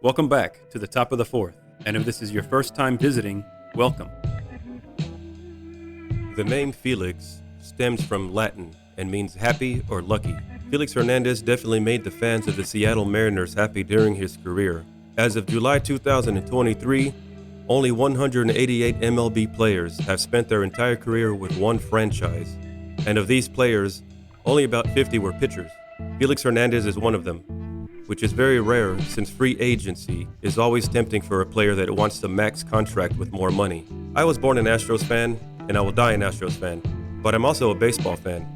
Welcome back to the top of the fourth, and if this is your first time visiting, welcome. The name Felix stems from Latin and means happy or lucky. Felix Hernandez definitely made the fans of the Seattle Mariners happy during his career. As of July 2023, only 188 MLB players have spent their entire career with one franchise, and of these players, only about 50 were pitchers. Felix Hernandez is one of them, which is very rare since free agency is always tempting for a player that wants to max contract with more money. I was born an Astros fan, and I will die an Astros fan, but I'm also a baseball fan.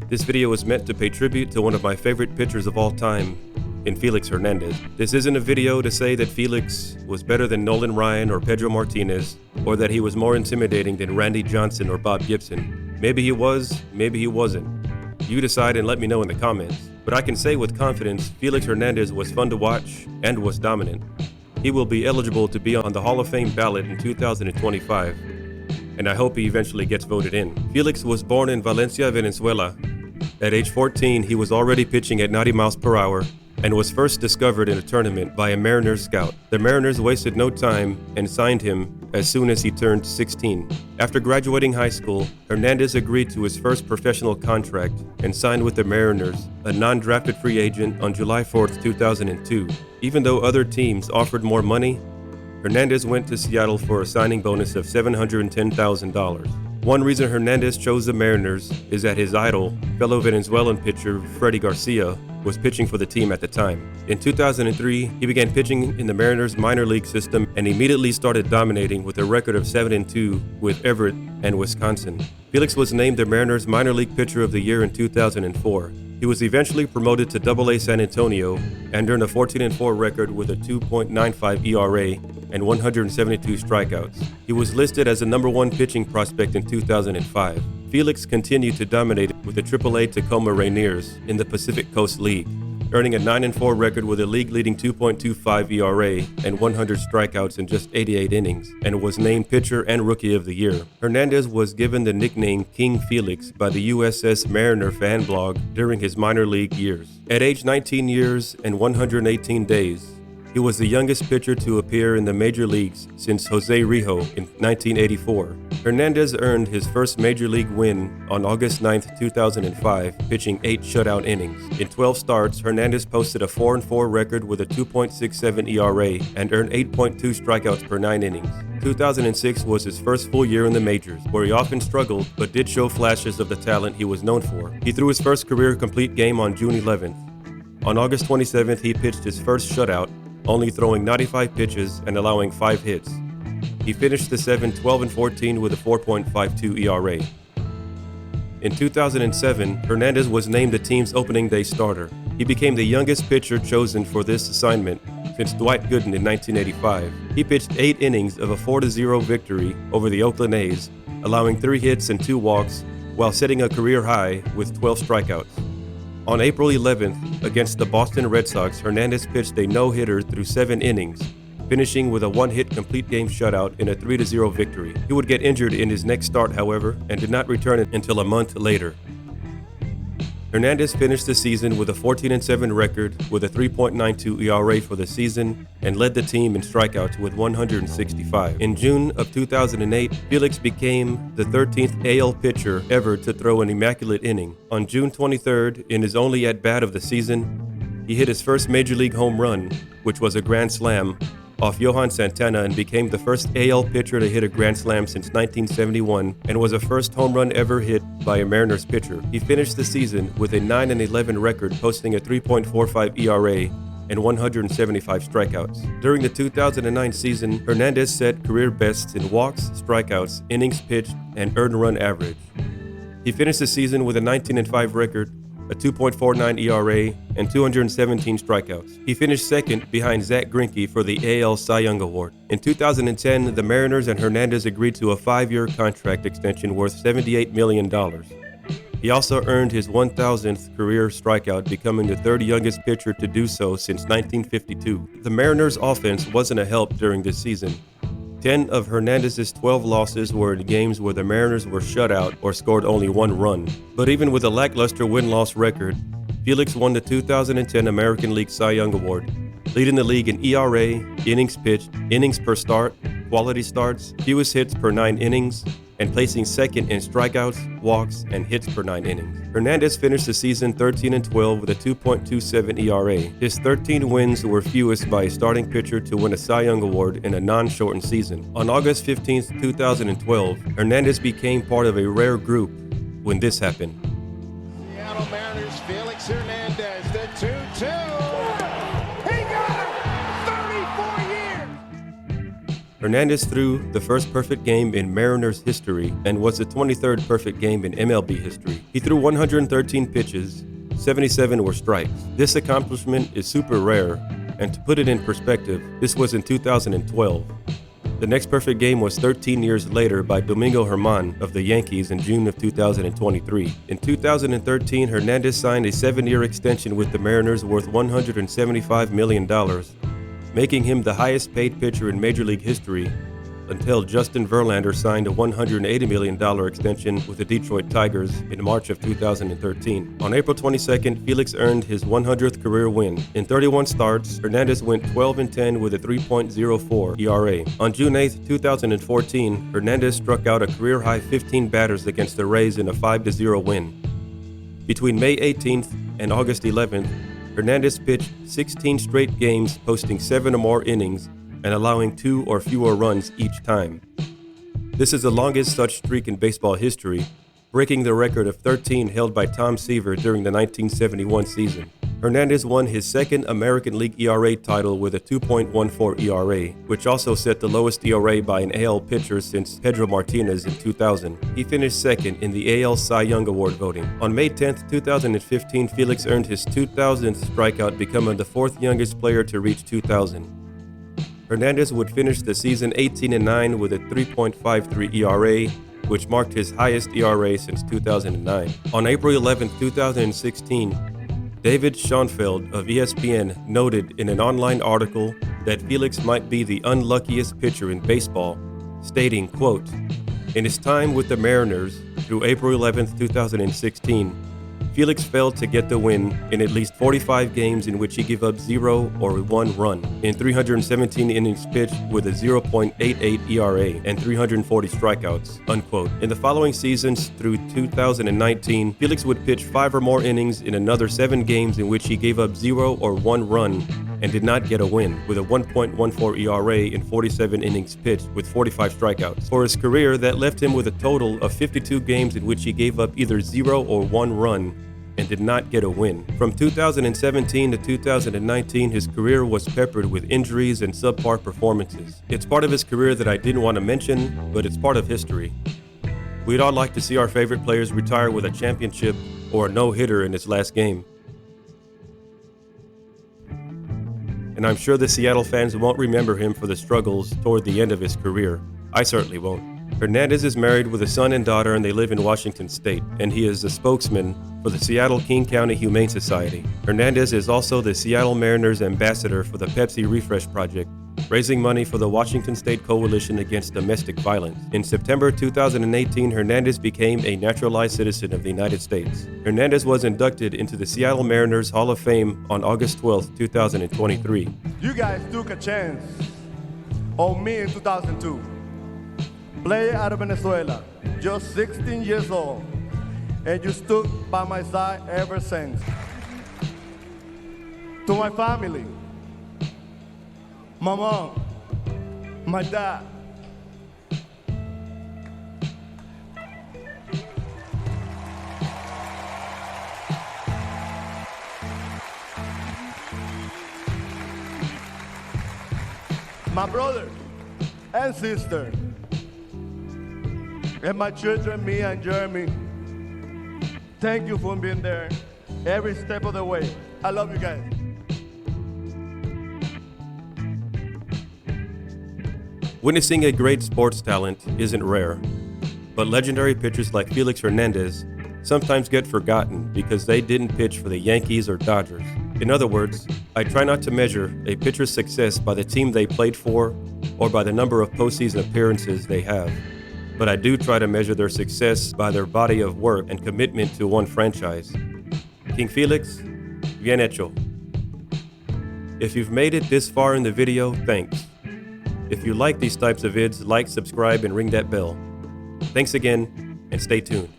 This video is meant to pay tribute to one of my favorite pitchers of all time, in Felix Hernandez. This isn't a video to say that Felix was better than Nolan Ryan or Pedro Martinez, or that he was more intimidating than Randy Johnson or Bob Gibson. Maybe he was, maybe he wasn't. You decide and let me know in the comments. But I can say with confidence, Felix Hernandez was fun to watch and was dominant. He will be eligible to be on the Hall of Fame ballot in 2025, and I hope he eventually gets voted in. Felix was born in Valencia, Venezuela. At age 14, he was already pitching at 90 miles per hour and was first discovered in a tournament by a Mariners scout. The Mariners wasted no time and signed him as soon as he turned 16. After graduating high school, Hernandez agreed to his first professional contract and signed with the Mariners, a non-drafted free agent, on July 4th, 2002. Even though other teams offered more money, Hernandez went to Seattle for a signing bonus of $710,000. One reason Hernandez chose the Mariners is that his idol, fellow Venezuelan pitcher Freddie Garcia, was pitching for the team at the time. In 2003, he began pitching in the Mariners minor league system and immediately started dominating with a record of 7-2 with Everett and Wisconsin. Felix was named the Mariners minor league pitcher of the year in 2004. He was eventually promoted to Double-A San Antonio and earned a 14-4 record with a 2.95 ERA and 172 strikeouts. He was listed as the #1 pitching prospect in 2005. Felix continued to dominate with the Triple-A Tacoma Rainiers in the Pacific Coast League, earning a 9-4 record with a league-leading 2.25 ERA and 100 strikeouts in just 88 innings, and was named Pitcher and Rookie of the Year. Hernandez was given the nickname King Felix by the USS Mariner fan blog during his minor league years. At age 19 years and 118 days, he was the youngest pitcher to appear in the major leagues since Jose Rijo in 1984. Hernandez earned his first major league win on August 9, 2005, pitching 8 shutout innings. In 12 starts, Hernandez posted a 4-4 record with a 2.67 ERA and earned 8.2 strikeouts per 9 innings. 2006 was his first full year in the majors, where he often struggled but did show flashes of the talent he was known for. He threw his first career complete game on June 11th. On August 27th, he pitched his first shutout, only throwing 95 pitches and allowing 5 hits. He finished the 7 12-14 with a 4.52 ERA. In 2007, Hernandez was named the team's opening day starter. He became the youngest pitcher chosen for this assignment since Dwight Gooden in 1985. He pitched 8 innings of a 4-0 victory over the Oakland A's, allowing 3 hits and 2 walks while setting a career high with 12 strikeouts. On April 11th, against the Boston Red Sox, Hernandez pitched a no-hitter through 7 innings, finishing with a 1-hit complete game shutout in a 3-0 victory. He would get injured in his next start, however, and did not return until a month later. Hernandez finished the season with a 14-7 record with a 3.92 ERA for the season and led the team in strikeouts with 165. In June of 2008, Felix became the 13th AL pitcher ever to throw an immaculate inning. On June 23rd, in his only at-bat of the season, he hit his first major league home run, which was a grand slam, off Johan Santana, and became the first AL pitcher to hit a grand slam since 1971 and was the first home run ever hit by a Mariners pitcher. He finished the season with a 9-11 record, posting a 3.45 ERA and 175 strikeouts. During the 2009 season, Hernandez set career bests in walks, strikeouts, innings pitched, and earned run average. He finished the season with a 19-5 record, a 2.49 ERA, and 217 strikeouts. He finished second behind Zach Greinke for the AL Cy Young Award. In 2010, the Mariners and Hernandez agreed to a 5-year contract extension worth $78 million. He also earned his 1,000th career strikeout, becoming the 3rd youngest pitcher to do so since 1952. The Mariners' offense wasn't a help during this season. 10 of Hernandez's 12 losses were in games where the Mariners were shut out or scored only 1 run. But even with a lackluster win-loss record, Felix won the 2010 American League Cy Young Award leading the league in ERA, innings pitched, innings per start, quality starts, fewest hits per 9 innings, and placing second in strikeouts, walks, and hits per 9 innings. Hernandez finished the season 13-12 with a 2.27 ERA. His 13 wins were fewest by a starting pitcher to win a Cy Young Award in a non-shortened season. On August 15, 2012, Hernandez became part of a rare group when this happened. Seattle Mariners, Felix Hernandez, the 2-2. He got it! 34 years! Hernandez threw the first perfect game in Mariners history and was the 23rd perfect game in MLB history. He threw 113 pitches, 77 were strikes. This accomplishment is super rare, and to put it in perspective, this was in 2012. The next perfect game was 13 years later by Domingo Germán of the Yankees in June of 2023. In 2013, Hernandez signed a 7-year extension with the Mariners worth $175 million, making him the highest paid pitcher in Major League history until Justin Verlander signed a $180 million extension with the Detroit Tigers in March of 2013. On April 22nd, Felix earned his 100th career win. In 31 starts, Hernandez went 12-10 with a 3.04 ERA. On June 8, 2014, Hernandez struck out a career-high 15 batters against the Rays in a 5-0 win. Between May 18th and August 11th, Hernandez pitched 16 straight games, posting 7 or more innings and allowing 2 or fewer runs each time. This is the longest such streak in baseball history, breaking the record of 13 held by Tom Seaver during the 1971 season. Hernandez won his second American League ERA title with a 2.14 ERA, which also set the lowest ERA by an AL pitcher since Pedro Martinez in 2000. He finished second in the AL Cy Young Award voting. On May 10, 2015, Felix earned his 2,000th strikeout, becoming the 4th youngest player to reach 2,000. Hernandez would finish the season 18-9 with a 3.53 ERA, which marked his highest ERA since 2009. On April 11, 2016, David Schoenfeld of ESPN noted in an online article that Felix might be the unluckiest pitcher in baseball, stating, quote, "In his time with the Mariners through April 11, 2016, Felix failed to get the win in at least 45 games in which he gave up 0 or 1 run, in 317 innings pitched with a 0.88 ERA and 340 strikeouts," unquote. In the following seasons through 2019, Felix would pitch 5 or more innings in another 7 games in which he gave up 0 or 1 run and did not get a win, with a 1.14 ERA in 47 innings pitched with 45 strikeouts. For his career, that left him with a total of 52 games in which he gave up either 0 or 1 run and did not get a win. From 2017 to 2019, his career was peppered with injuries and subpar performances. It's part of his career that I didn't want to mention, but it's part of history. We'd all like to see our favorite players retire with a championship or a no-hitter in his last game. And I'm sure the Seattle fans won't remember him for the struggles toward the end of his career. I certainly won't. Hernandez is married with a son and daughter, and they live in Washington State, and he is the spokesman for the Seattle King County Humane Society. Hernandez is also the Seattle Mariners ambassador for the Pepsi Refresh Project, raising money for the Washington State Coalition Against Domestic Violence. In September 2018, Hernandez became a naturalized citizen of the United States. Hernandez was inducted into the Seattle Mariners Hall of Fame on August 12, 2023. You guys took a chance on me in 2002. Player out of Venezuela, just 16 years old, and you stood by my side ever since. To my family, my mom, my dad, my brother and sister, and my children, Mia and Jeremy. Thank you for being there every step of the way. I love you guys. Witnessing a great sports talent isn't rare, but legendary pitchers like Felix Hernandez sometimes get forgotten because they didn't pitch for the Yankees or Dodgers. In other words, I try not to measure a pitcher's success by the team they played for or by the number of postseason appearances they have, but I do try to measure their success by their body of work and commitment to one franchise. King Felix, bien hecho. If you've made it this far in the video, thanks. If you like these types of vids, like, subscribe, and ring that bell. Thanks again, and stay tuned.